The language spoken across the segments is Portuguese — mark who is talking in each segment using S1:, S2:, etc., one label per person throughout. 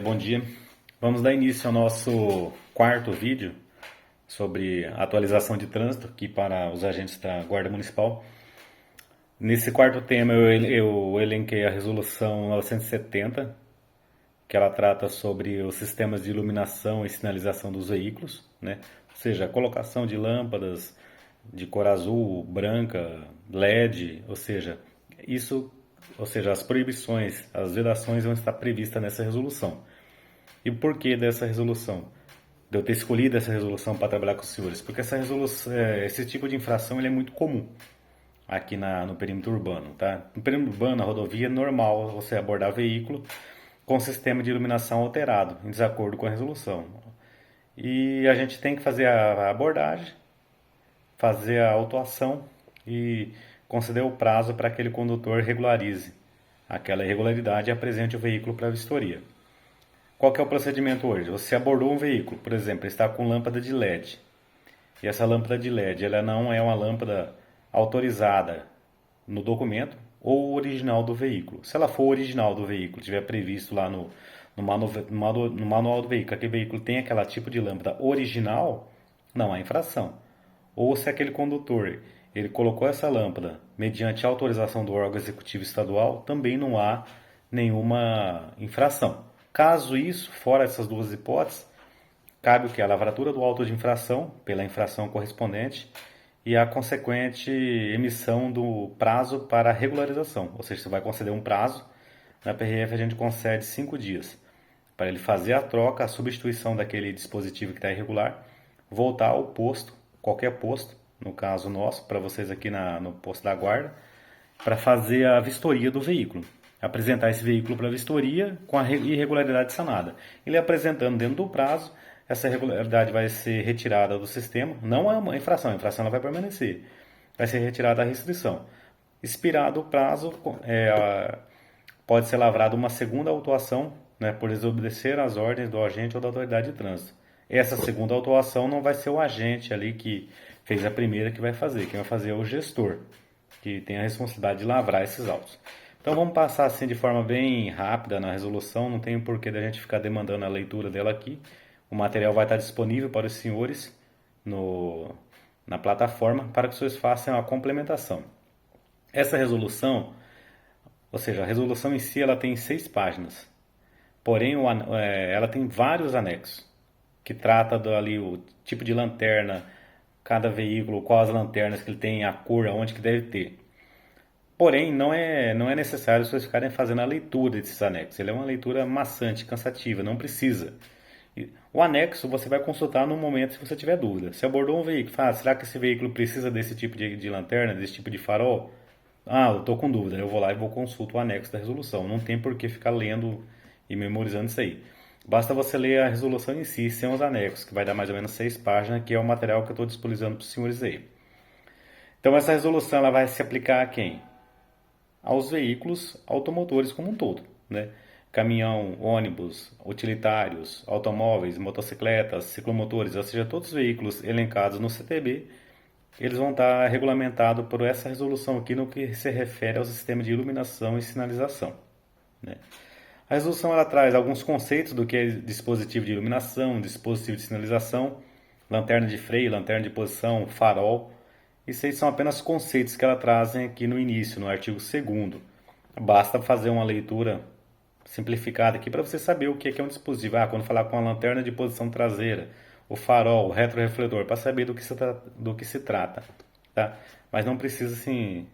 S1: Bom dia. Vamos dar início ao nosso quarto vídeo sobre atualização de trânsito aqui para os agentes da Guarda Municipal. Nesse quarto tema eu elenquei a resolução 970, que ela trata sobre os sistemas de iluminação e sinalização dos veículos, né? Ou seja, a colocação de lâmpadas de cor azul, branca, LED, ou seja, as proibições, as vedações vão estar previstas nessa resolução. E o porquê dessa resolução? De eu ter escolhido essa resolução para trabalhar com os senhores? Porque essa resolução, esse tipo de infração ele é muito comum aqui no perímetro urbano, tá? No perímetro urbano, a rodovia é normal você abordar veículo com sistema de iluminação alterado, em desacordo com a resolução. E a gente tem que fazer a abordagem, fazer a autuação e conceder o prazo para que aquele condutor regularize aquela irregularidade e apresente o veículo para a vistoria. Qual que é o procedimento hoje? Você abordou um veículo, por exemplo, ele está com lâmpada de LED. E essa lâmpada de LED, ela não é uma lâmpada autorizada no documento ou original do veículo. Se ela for original do veículo, tiver previsto lá no manual do veículo, aquele veículo tem aquela tipo de lâmpada original, não há infração. Ou se aquele condutor ele colocou essa lâmpada mediante autorização do órgão executivo estadual, também não há nenhuma infração. Caso isso, fora essas duas hipóteses, cabe o que? A lavratura do auto de infração, pela infração correspondente, e a consequente emissão do prazo para regularização. Ou seja, você vai conceder um prazo, na PRF a gente concede 5 dias para ele fazer a troca, a substituição daquele dispositivo que está irregular, voltar ao posto, qualquer posto, no caso nosso, para vocês aqui no posto da guarda, para fazer a vistoria do veículo. Apresentar esse veículo para a vistoria com a irregularidade sanada. Ele apresentando dentro do prazo, essa irregularidade vai ser retirada do sistema. Não é uma infração, a infração ela vai permanecer. Vai ser retirada a restrição. Expirado o prazo, pode ser lavrada uma segunda autuação, né, por desobedecer às ordens do agente ou da autoridade de trânsito. Essa segunda autuação não vai ser o agente ali que fez a primeira que vai fazer. Quem vai fazer é o gestor, que tem a responsabilidade de lavrar esses autos. Então vamos passar assim de forma bem rápida na resolução, não tem porquê da gente ficar demandando a leitura dela aqui. O material vai estar disponível para os senhores na plataforma para que os senhores façam a complementação. Essa resolução, ou seja, a resolução em si ela tem 6 páginas, porém ela tem vários anexos que trata ali o tipo de lanterna, cada veículo, quais as lanternas que ele tem, a cor, aonde que deve ter. Porém, não é necessário vocês ficarem fazendo a leitura desses anexos. Ele é uma leitura maçante, cansativa, não precisa. O anexo você vai consultar no momento se você tiver dúvida. Se abordou um veículo, será que esse veículo precisa desse tipo de lanterna, desse tipo de farol? Eu estou com dúvida, eu vou lá e vou consultar o anexo da resolução. Não tem por que ficar lendo e memorizando isso aí. Basta você ler a resolução em si, sem os anexos, que vai dar mais ou menos 6 páginas, que é o material que eu estou disponibilizando para os senhores aí. Então essa resolução ela vai se aplicar a quem? Aos veículos automotores como um todo, né? Caminhão, ônibus, utilitários, automóveis, motocicletas, ciclomotores, ou seja, todos os veículos elencados no CTB, eles vão estar regulamentados por essa resolução aqui no que se refere ao sistema de iluminação e sinalização, né? A resolução ela traz alguns conceitos do que é dispositivo de iluminação, dispositivo de sinalização, lanterna de freio, lanterna de posição, farol. Isso aí são apenas conceitos que ela trazem aqui no início, no artigo 2º. Basta fazer uma leitura simplificada aqui para você saber o que é um dispositivo. Quando falar com a lanterna de posição traseira, o farol, o retrorefletor, para saber do que se trata, tá? Mas não precisa, assim,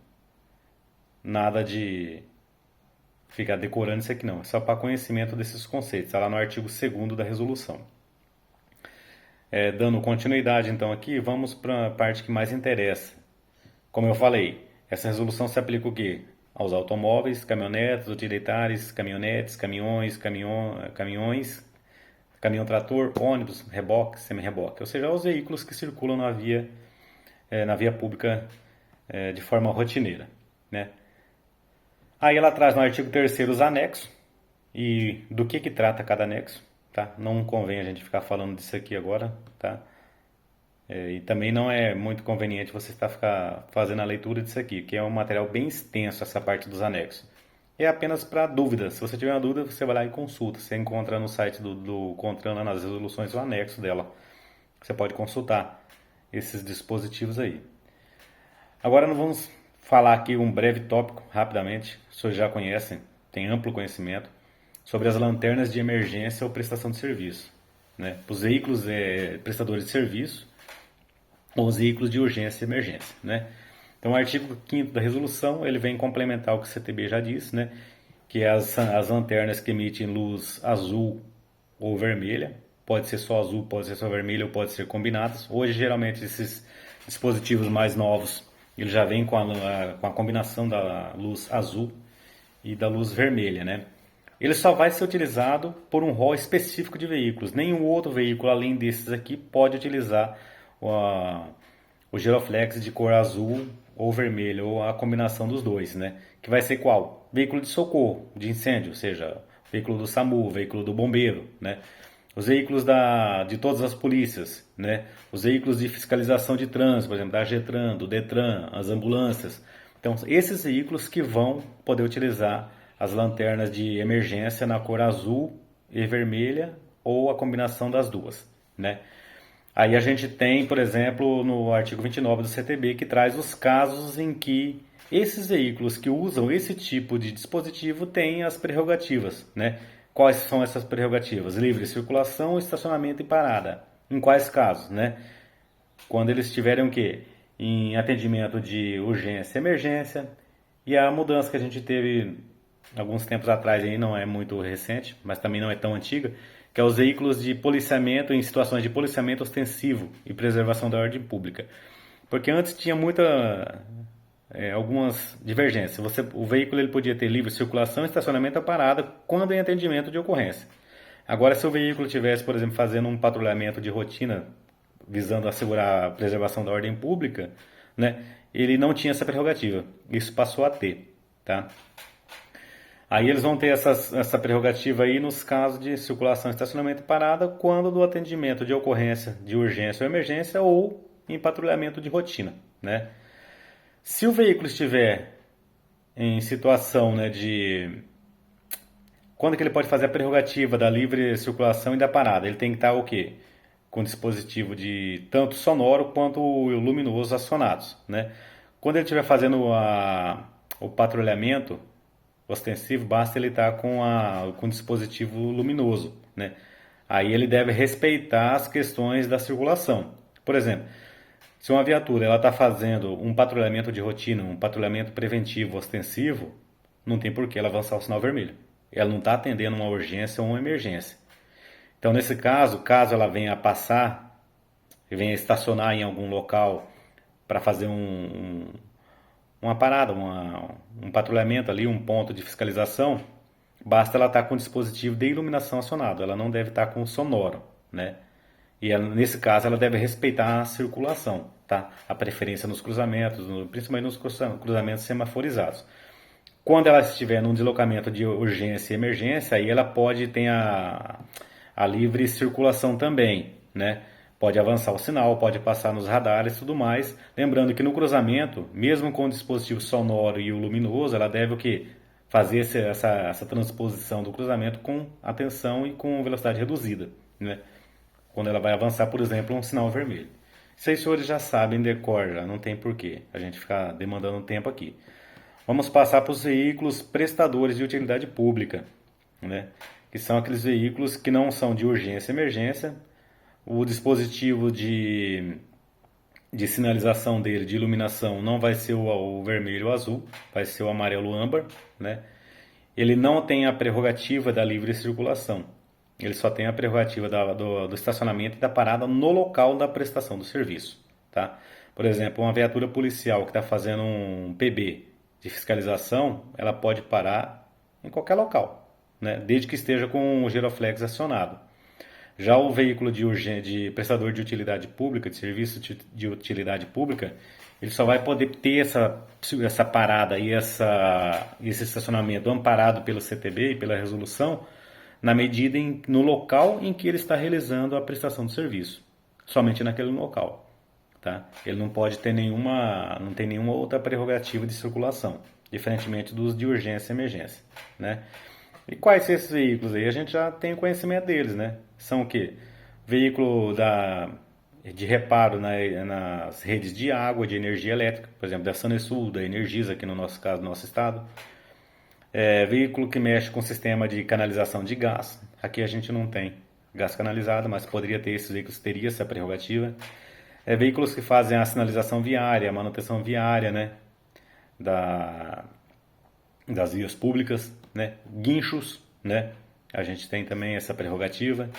S1: nada de ficar decorando isso aqui não. É só para conhecimento desses conceitos. Está lá no artigo 2º da resolução. Dando continuidade então aqui, vamos para a parte que mais interessa. Como eu falei, essa resolução se aplica o quê? Aos automóveis, caminhonetes, utilitários, caminhonetes, caminhões, caminhão-trator, ônibus, reboque, semi-reboque, ou seja, aos veículos que circulam na via pública de forma rotineira, né? Aí ela traz no artigo 3º os anexos e do que trata cada anexo, tá? Não convém a gente ficar falando disso aqui agora, tá? E também não é muito conveniente você ficar fazendo a leitura disso aqui, que é um material bem extenso essa parte dos anexos. é apenas para dúvida. Se você tiver uma dúvida, você vai lá e consulta. Você encontra no site do CONTRAN, lá nas resoluções, o anexo dela. Você pode consultar esses dispositivos aí. Agora nós vamos falar aqui um breve tópico, rapidamente. Os senhores já conhecem, tem amplo conhecimento, sobre as lanternas de emergência ou prestação de serviço, né? Os veículos prestadores de serviço ou os veículos de urgência e emergência, né? Então, o artigo 5º da resolução, ele vem complementar o que o CTB já disse, né? Que é as lanternas que emitem luz azul ou vermelha, pode ser só azul, pode ser só vermelha ou pode ser combinadas. Hoje, geralmente, esses dispositivos mais novos, ele já vem com a combinação da luz azul e da luz vermelha, né? Ele só vai ser utilizado por um rol específico de veículos. Nenhum outro veículo, além desses aqui, pode utilizar o giroflex de cor azul ou vermelho, ou a combinação dos dois, né? Que vai ser qual? Veículo de socorro, de incêndio, ou seja, veículo do SAMU, veículo do bombeiro, né? Os veículos de todas as polícias, né? Os veículos de fiscalização de trânsito, por exemplo, da AGETRAN, do DETRAN, as ambulâncias. Então, esses veículos que vão poder utilizar as lanternas de emergência na cor azul e vermelha ou a combinação das duas, né? Aí a gente tem, por exemplo, no artigo 29 do CTB, que traz os casos em que esses veículos que usam esse tipo de dispositivo têm as prerrogativas, né? Quais são essas prerrogativas? Livre circulação, estacionamento e parada. Em quais casos, né? Quando eles estiverem o quê? Em atendimento de urgência e emergência. E a mudança que a gente teve alguns tempos atrás, aí não é muito recente, mas também não é tão antiga, que é os veículos de policiamento em situações de policiamento ostensivo e preservação da ordem pública. Porque antes tinha algumas divergências. O veículo ele podia ter livre circulação, estacionamento ou parada quando em atendimento de ocorrência. Agora, se o veículo tivesse, por exemplo, fazendo um patrulhamento de rotina visando assegurar a preservação da ordem pública, né, ele não tinha essa prerrogativa. Isso passou a ter, tá? Aí eles vão ter essa prerrogativa aí nos casos de circulação, estacionamento e parada, quando do atendimento de ocorrência de urgência ou emergência ou em patrulhamento de rotina, né? Se o veículo estiver em situação, né, quando que ele pode fazer a prerrogativa da livre circulação e da parada? Ele tem que estar o quê? Com dispositivo de tanto sonoro quanto luminoso acionados, né? Quando ele estiver fazendo o patrulhamento ostensivo, basta ele estar com dispositivo luminoso, né? Aí ele deve respeitar as questões da circulação. Por exemplo, se uma viatura ela está fazendo um patrulhamento de rotina, um patrulhamento preventivo ostensivo, não tem por que ela avançar o sinal vermelho. Ela não está atendendo uma urgência ou uma emergência. Então, nesse caso ela venha a passar, venha a estacionar em algum local para fazer uma parada, um patrulhamento ali, um ponto de fiscalização, basta ela estar com o dispositivo de iluminação acionado, ela não deve estar com o sonoro, né? E nesse caso ela deve respeitar a circulação, tá? A preferência nos cruzamentos, principalmente nos cruzamentos semaforizados. Quando ela estiver num deslocamento de urgência e emergência, aí ela pode ter a livre circulação também, né? Pode avançar o sinal, pode passar nos radares e tudo mais. Lembrando que no cruzamento, mesmo com o dispositivo sonoro e o luminoso, ela deve o quê? Fazer essa transposição do cruzamento com atenção e com velocidade reduzida, né? Quando ela vai avançar, por exemplo, um sinal vermelho. Isso aí os senhores já sabem, decor, já não tem porquê a gente ficar demandando tempo aqui. Vamos passar para os veículos prestadores de utilidade pública, né? Que são aqueles veículos que não são de urgência e emergência. O dispositivo de sinalização dele, de iluminação, não vai ser o vermelho ou azul, vai ser o amarelo âmbar, né? Ele não tem a prerrogativa da livre circulação. Ele só tem a prerrogativa do estacionamento e da parada no local da prestação do serviço, tá? Por exemplo, uma viatura policial que está fazendo um PB de fiscalização, ela pode parar em qualquer local, né? Desde que esteja com o giroflex acionado. Já o veículo de prestador de utilidade pública, de serviço de utilidade pública, ele só vai poder ter essa parada e esse estacionamento amparado pelo CTB e pela resolução na medida no local em que ele está realizando a prestação do serviço. Somente naquele local, tá? Ele não pode ter não tem nenhuma outra prerrogativa de circulação. diferentemente dos de urgência e emergência, né? E quais são esses veículos aí? A gente já tem conhecimento deles, né? São o quê? Veículo de reparo nas redes de água, de energia elétrica, por exemplo, da Sanesul, da Energisa, aqui no nosso caso, no nosso estado. Veículo que mexe com o sistema de canalização de gás. Aqui a gente não tem gás canalizado, mas poderia ter esses veículos, teria essa prerrogativa. Veículos que fazem a sinalização viária, a manutenção viária, né? Das vias públicas, né? Guinchos, né? A gente tem também essa prerrogativa.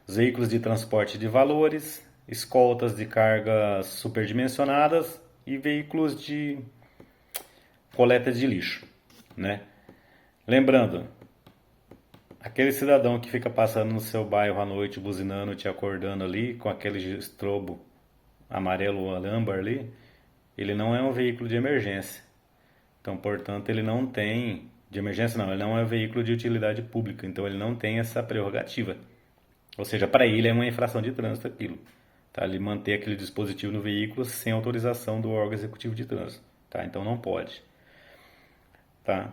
S1: Os veículos de transporte de valores, escoltas de cargas superdimensionadas e veículos de coleta de lixo, né? Lembrando, aquele cidadão que fica passando no seu bairro à noite, buzinando, te acordando ali, com aquele estrobo amarelo ou âmbar ali, ele não é um veículo de emergência. Então, portanto, ele não tem... De emergência não, ele não é um veículo de utilidade pública, então ele não tem essa prerrogativa. Ou seja, para ele é uma infração de trânsito aquilo. Tá? Ele manter aquele dispositivo no veículo sem autorização do órgão executivo de trânsito. Tá? Então não pode. Tá?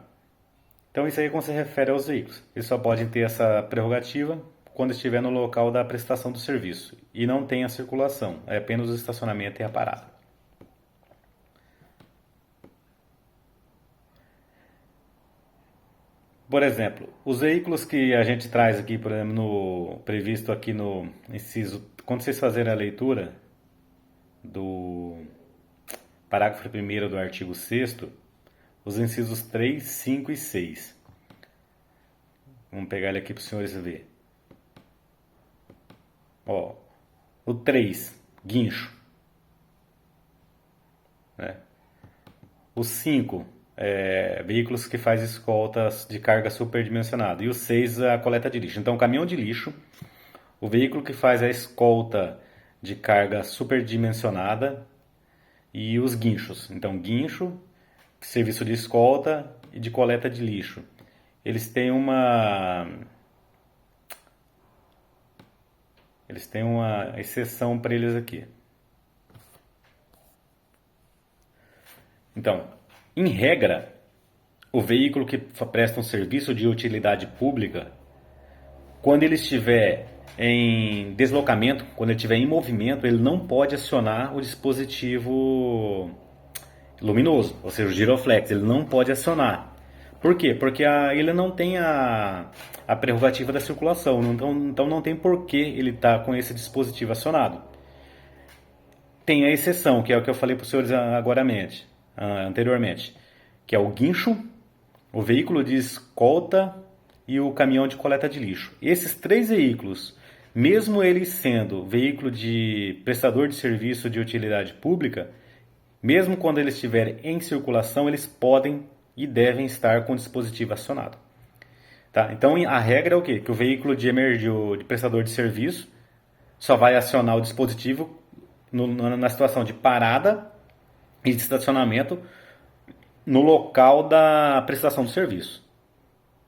S1: Então isso aí quando se refere aos veículos. Eles só podem ter essa prerrogativa quando estiver no local da prestação do serviço. E não tem a circulação, é apenas o estacionamento e a parada. Por exemplo, os veículos que a gente traz aqui, por exemplo, previsto aqui no inciso, quando vocês fazerem a leitura do parágrafo 1º do artigo 6º, os incisos 3, 5 e 6. Vamos pegar ele aqui para os senhores verem. Ó, o 3, guincho. Né? O 5, veículos que faz escoltas de carga superdimensionada. E o 6, a coleta de lixo. Então, o caminhão de lixo, o veículo que faz a escolta de carga superdimensionada e os guinchos. Então, guincho, serviço de escolta e de coleta de lixo. Eles têm uma exceção para eles aqui. Então, em regra, o veículo que presta um serviço de utilidade pública, quando ele estiver em deslocamento, quando ele estiver em movimento, ele não pode acionar o dispositivo luminoso, ou seja, o giroflex, ele não pode acionar. Por quê? Porque ele não tem a prerrogativa da circulação, então não tem por que ele estar com esse dispositivo acionado. Tem a exceção, que é o que eu falei para os senhores anteriormente, que é o guincho, o veículo de escolta e o caminhão de coleta de lixo. Esses 3 veículos, mesmo eles sendo veículo de prestador de serviço de utilidade pública, mesmo quando eles estiverem em circulação, eles podem e devem estar com o dispositivo acionado. Tá? Então a regra é o quê? Que o veículo de prestador de serviço só vai acionar o dispositivo na situação de parada e de estacionamento no local da prestação do serviço.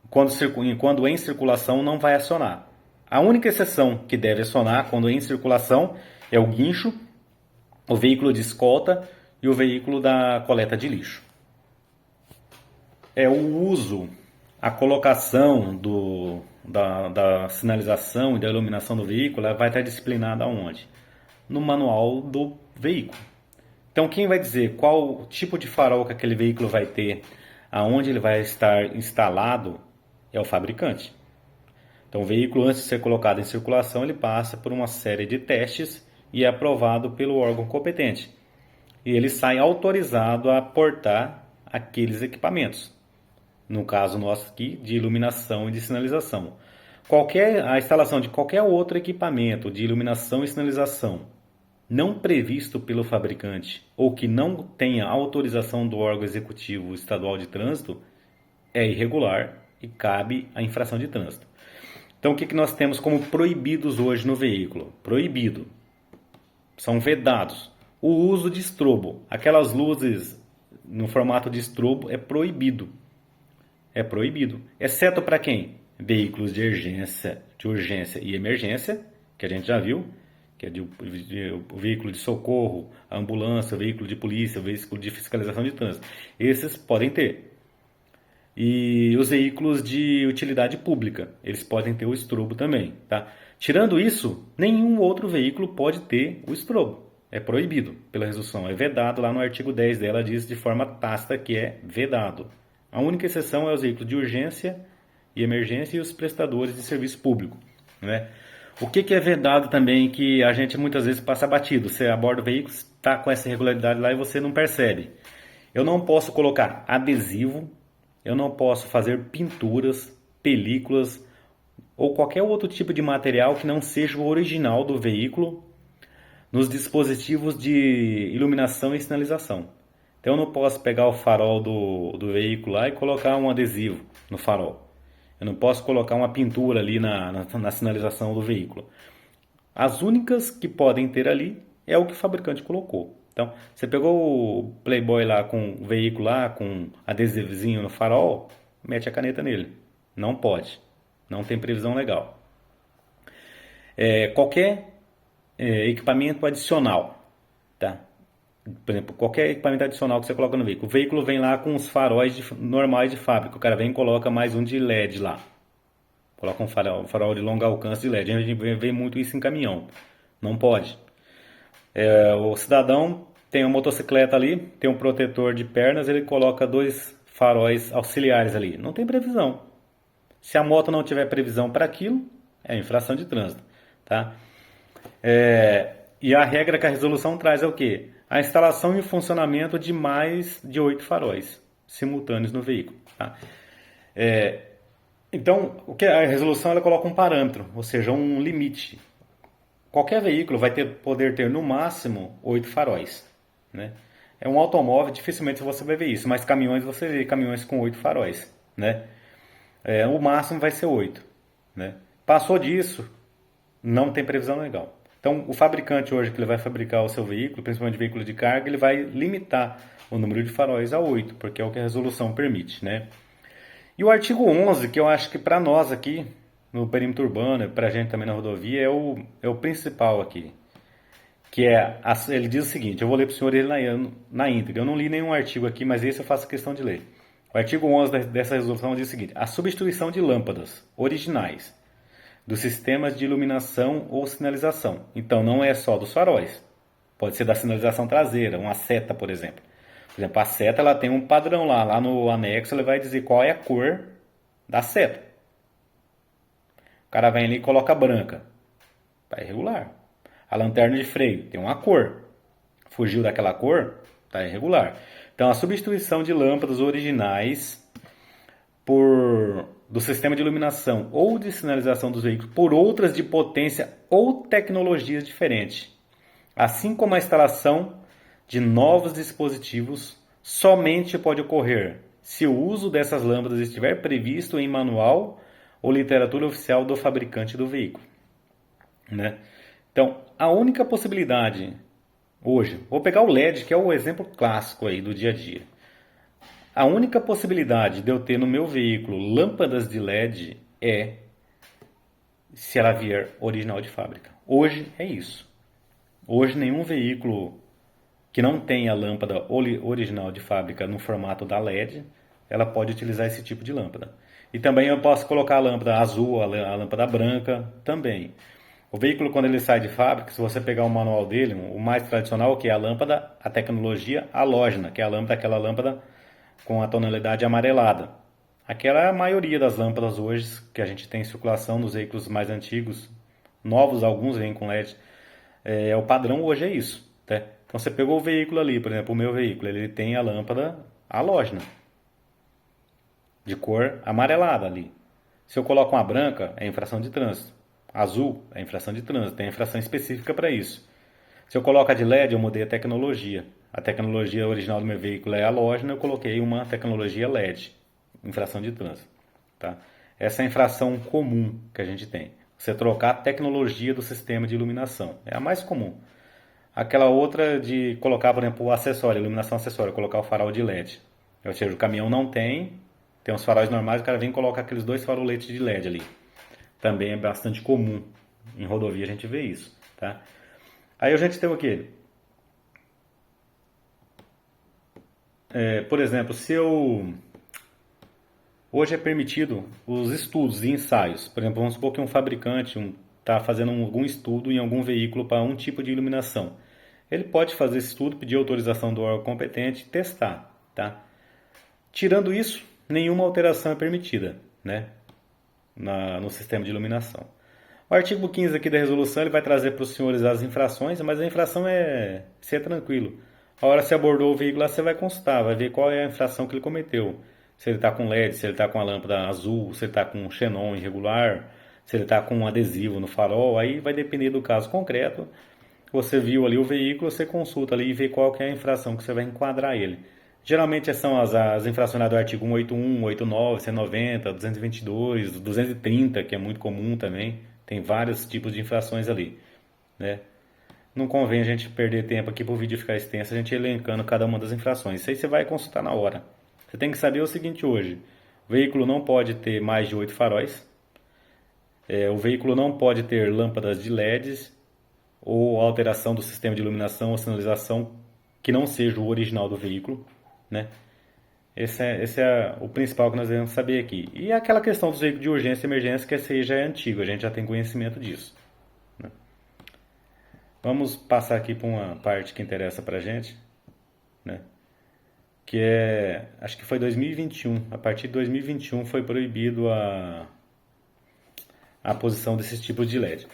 S1: Quando em circulação não vai acionar. A única exceção que deve acionar quando em circulação é o guincho, o veículo de escolta e o veículo da coleta de lixo. O uso, a colocação da sinalização e da iluminação do veículo vai estar disciplinada aonde? No manual do veículo. Então quem vai dizer qual tipo de farol que aquele veículo vai ter, aonde ele vai estar instalado, é o fabricante. Então o veículo, antes de ser colocado em circulação, ele passa por uma série de testes e é aprovado pelo órgão competente. E ele sai autorizado a portar aqueles equipamentos. No caso nosso aqui, de iluminação e de sinalização. A instalação de qualquer outro equipamento de iluminação e sinalização não previsto pelo fabricante ou que não tenha autorização do órgão executivo estadual de trânsito é irregular e cabe a infração de trânsito. Então o que nós temos como proibidos hoje no veículo? Proibido. São vedados. O uso de estrobo. Aquelas luzes no formato de estrobo é proibido. É proibido. Exceto para quem? Veículos de urgência e emergência, que a gente já viu, que é o veículo de socorro, a ambulância, o veículo de polícia, o veículo de fiscalização de trânsito. Esses podem ter. e os veículos de utilidade pública. Eles podem ter o estrobo também, tá? Tirando isso, nenhum outro veículo pode ter o estrobo. É proibido pela resolução. É vedado lá no artigo 10 dela, diz de forma tácita que é vedado. A única exceção é os veículos de urgência e emergência e os prestadores de serviço público, né? O que é vedado também, que a gente muitas vezes passa batido. Você aborda o veículo, está com essa irregularidade lá e você não percebe. Eu não posso colocar adesivo, eu não posso fazer pinturas, películas ou qualquer outro tipo de material que não seja o original do veículo nos dispositivos de iluminação e sinalização. Então eu não posso pegar o farol do veículo lá e colocar um adesivo no farol. Eu não posso colocar uma pintura ali na sinalização do veículo. As únicas que podem ter ali é o que o fabricante colocou. Então, você pegou o Playboy lá com o veículo lá, com adesivozinho no farol, mete a caneta nele. Não pode. Não tem previsão legal. Qualquer equipamento adicional, tá? Por exemplo, qualquer equipamento adicional que você coloca no veículo. O veículo vem lá com os faróis normais de fábrica. O cara vem e coloca mais um de LED lá. Coloca um farol de longo alcance de LED. A gente vê muito isso em caminhão. Não pode. O cidadão tem uma motocicleta ali, tem um protetor de pernas, ele coloca dois faróis auxiliares ali. Não tem previsão. Se a moto não tiver previsão para aquilo, é infração de trânsito, tá? E a regra que a resolução traz é o quê? A instalação e funcionamento de mais de 8 faróis simultâneos no veículo, tá? Então, o que a resolução ela coloca um parâmetro, ou seja, um limite. Qualquer veículo vai poder ter no máximo 8 faróis, né? É um automóvel, dificilmente você vai ver isso, mas caminhões você vê caminhões com 8 faróis, né? O máximo vai ser 8, né? Passou disso, não tem previsão legal. Então, o fabricante hoje que ele vai fabricar o seu veículo, principalmente veículo de carga, ele vai limitar o número de faróis a 8, porque é o que a resolução permite, né? E o artigo 11, que eu acho que para nós aqui, no perímetro urbano, para a gente também na rodovia, é o principal aqui. Ele diz o seguinte, eu vou ler para o senhor ele na íntegra. Eu não li nenhum artigo aqui, mas esse eu faço questão de ler. O artigo 11 dessa resolução diz o seguinte, a substituição de lâmpadas originais dos sistemas de iluminação ou sinalização. Então, não é só dos faróis. Pode ser da sinalização traseira, uma seta, por exemplo. Por exemplo, a seta ela tem um padrão lá. Lá no anexo ele vai dizer qual é a cor da seta. O cara vem ali e coloca branca. Está irregular. A lanterna de freio tem uma cor. Fugiu daquela cor, está irregular. Então, a substituição de lâmpadas originais do sistema de iluminação ou de sinalização dos veículos por outras de potência ou tecnologias diferentes, assim como a instalação de novos dispositivos, somente pode ocorrer se o uso dessas lâmpadas estiver previsto em manual ou literatura oficial do fabricante do veículo, né? Então, a única possibilidade hoje, vou pegar o LED, que é o exemplo clássico aí do dia a dia. A única possibilidade de eu ter no meu veículo lâmpadas de LED é se ela vier original de fábrica. Hoje é isso. Hoje nenhum veículo que não tenha lâmpada original de fábrica no formato da LED, ela pode utilizar esse tipo de lâmpada. E também eu posso colocar a lâmpada azul, a lâmpada branca também. O veículo, quando ele sai de fábrica, se você pegar o manual dele, o mais tradicional, que é a lâmpada, a tecnologia halógena, que é aquela lâmpada com a tonalidade amarelada. Aquela é a maioria das lâmpadas hoje que a gente tem em circulação nos veículos mais antigos, novos, alguns vêm com LED. O padrão hoje é isso, tá? Então você pegou o veículo ali, por exemplo, o meu veículo, ele tem a lâmpada halógena, de cor amarelada ali. Se eu coloco uma branca, é infração de trânsito. Azul é infração de trânsito, tem infração específica para isso. Se eu coloco a de LED, eu mudei a tecnologia. A tecnologia original do meu veículo é halógena, eu coloquei uma tecnologia LED, infração de trânsito, tá? Essa é a infração comum que a gente tem. Você trocar a tecnologia do sistema de iluminação. É a mais comum. Aquela outra de colocar, por exemplo, o acessório, iluminação acessória, colocar o farol de LED. Ou seja, o caminhão não tem os faróis normais, o cara vem e coloca aqueles dois faroletes de LED ali. Também é bastante comum. Em rodovia a gente vê isso, tá? Aí a gente tem o quê? Por exemplo, se eu Hoje é permitido os estudos e ensaios. Por exemplo, vamos supor que um fabricante está fazendo algum estudo em algum veículo para um tipo de iluminação. Ele pode fazer esse estudo, pedir autorização do órgão competente e testar. Tá? Tirando isso, nenhuma alteração é permitida, né, no sistema de iluminação. O artigo 15 aqui da resolução ele vai trazer para os senhores as infrações, mas a infração é tranquilo. A hora que você abordou o veículo, lá você vai consultar, vai ver qual é a infração que ele cometeu. Se ele está com LED, se ele está com a lâmpada azul, se ele está com xenon irregular, se ele está com um adesivo no farol, aí vai depender do caso concreto. Você viu ali o veículo, você consulta ali e vê qual que é a infração que você vai enquadrar ele. Geralmente são as infrações do artigo 181, 189, 190, 222, 230, que é muito comum também. Tem vários tipos de infrações ali, né? Não convém a gente perder tempo aqui para o vídeo ficar extenso, a gente elencando cada uma das infrações. Isso aí você vai consultar na hora. Você tem que saber o seguinte hoje. O veículo não pode ter mais de 8 faróis. O veículo não pode ter lâmpadas de LEDs ou alteração do sistema de iluminação ou sinalização que não seja o original do veículo, né? Esse é o principal que nós devemos saber aqui. E aquela questão dos veículos de urgência e emergência, que esse aí já é antigo, a gente já tem conhecimento disso, né? Vamos passar aqui para uma parte que interessa para a gente, né? Que é, acho que foi 2021, a partir de 2021 foi proibido a posição desses tipos de LED.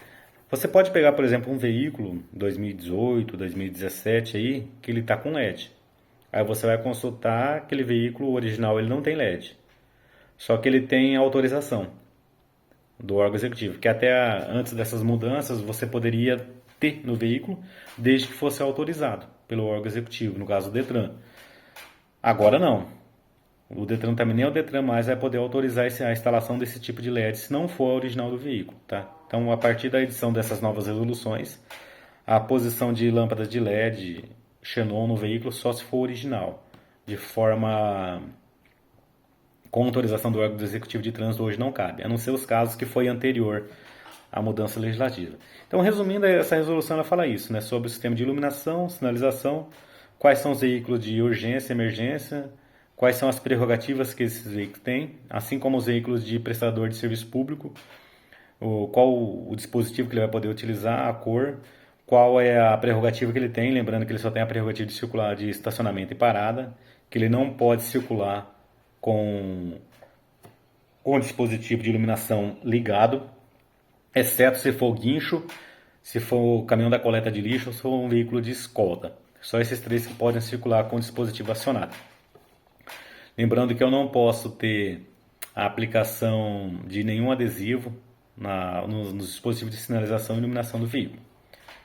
S1: Você pode pegar, por exemplo, um veículo 2018, 2017 aí, que ele está com LED. Aí você vai consultar aquele veículo original, ele não tem LED. Só que ele tem autorização do órgão executivo, que até antes dessas mudanças você poderia ter no veículo, desde que fosse autorizado pelo órgão executivo, no caso do Detran. Agora não. O Detran também, nem o Detran mais vai poder autorizar a instalação desse tipo de LED se não for a original do veículo, tá? Então, a partir da edição dessas novas resoluções, a posição de lâmpadas de LED xenon no veículo só se for original, de forma com autorização do órgão executivo de trânsito hoje não cabe, a não ser os casos que foi anterior à mudança legislativa. Então, resumindo, essa resolução ela fala isso, né, sobre o sistema de iluminação, sinalização, quais são os veículos de urgência e emergência, quais são as prerrogativas que esses veículos têm, assim como os veículos de prestador de serviço público, qual o dispositivo que ele vai poder utilizar, a cor, qual é a prerrogativa que ele tem, lembrando que ele só tem a prerrogativa de circular de estacionamento e parada, que ele não pode circular com o dispositivo de iluminação ligado, exceto se for guincho, se for o caminhão da coleta de lixo ou se for um veículo de escolta. Só esses três que podem circular com o dispositivo acionado. Lembrando que eu não posso ter a aplicação de nenhum adesivo nos dispositivos de sinalização e iluminação do veículo.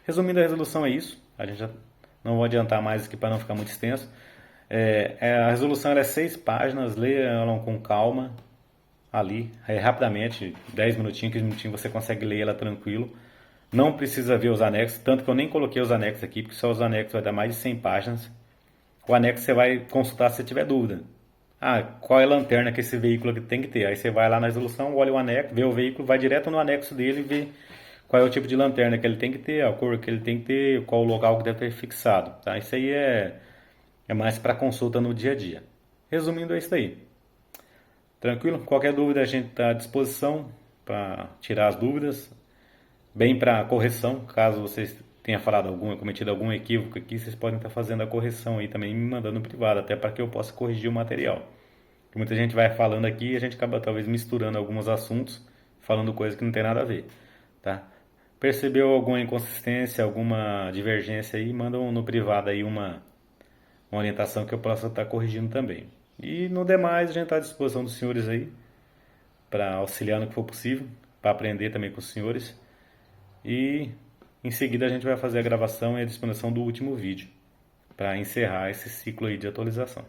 S1: Resumindo, a resolução é isso. A gente já não vou adiantar mais aqui para não ficar muito extenso. A resolução é 6 páginas, leia ela com calma, ali, rapidamente, 10 minutinhos, 15 minutinhos, você consegue ler ela tranquilo. Não precisa ver os anexos, tanto que eu nem coloquei os anexos aqui, porque só os anexos vai dar mais de 100 páginas. O anexo você vai consultar se tiver dúvida. Qual é a lanterna que esse veículo aqui tem que ter? Aí você vai lá na resolução, olha o anexo, vê o veículo, vai direto no anexo dele e vê qual é o tipo de lanterna que ele tem que ter, a cor que ele tem que ter, qual o local que deve ter fixado. Tá? Isso aí é mais para consulta no dia a dia. Resumindo, é isso aí. Tranquilo? Qualquer dúvida a gente está à disposição para tirar as dúvidas. Bem para correção, caso vocês tenham cometido algum equívoco aqui, vocês podem estar fazendo a correção aí também, me mandando no privado, até para que eu possa corrigir o material. Porque muita gente vai falando aqui e a gente acaba talvez misturando alguns assuntos, falando coisas que não tem nada a ver, tá? Percebeu alguma inconsistência, alguma divergência aí, manda no privado aí uma orientação que eu possa estar corrigindo também. E no demais, a gente está à disposição dos senhores aí, para auxiliar no que for possível, para aprender também com os senhores. E em seguida a gente vai fazer a gravação e a disposição do último vídeo para encerrar esse ciclo aí de atualização.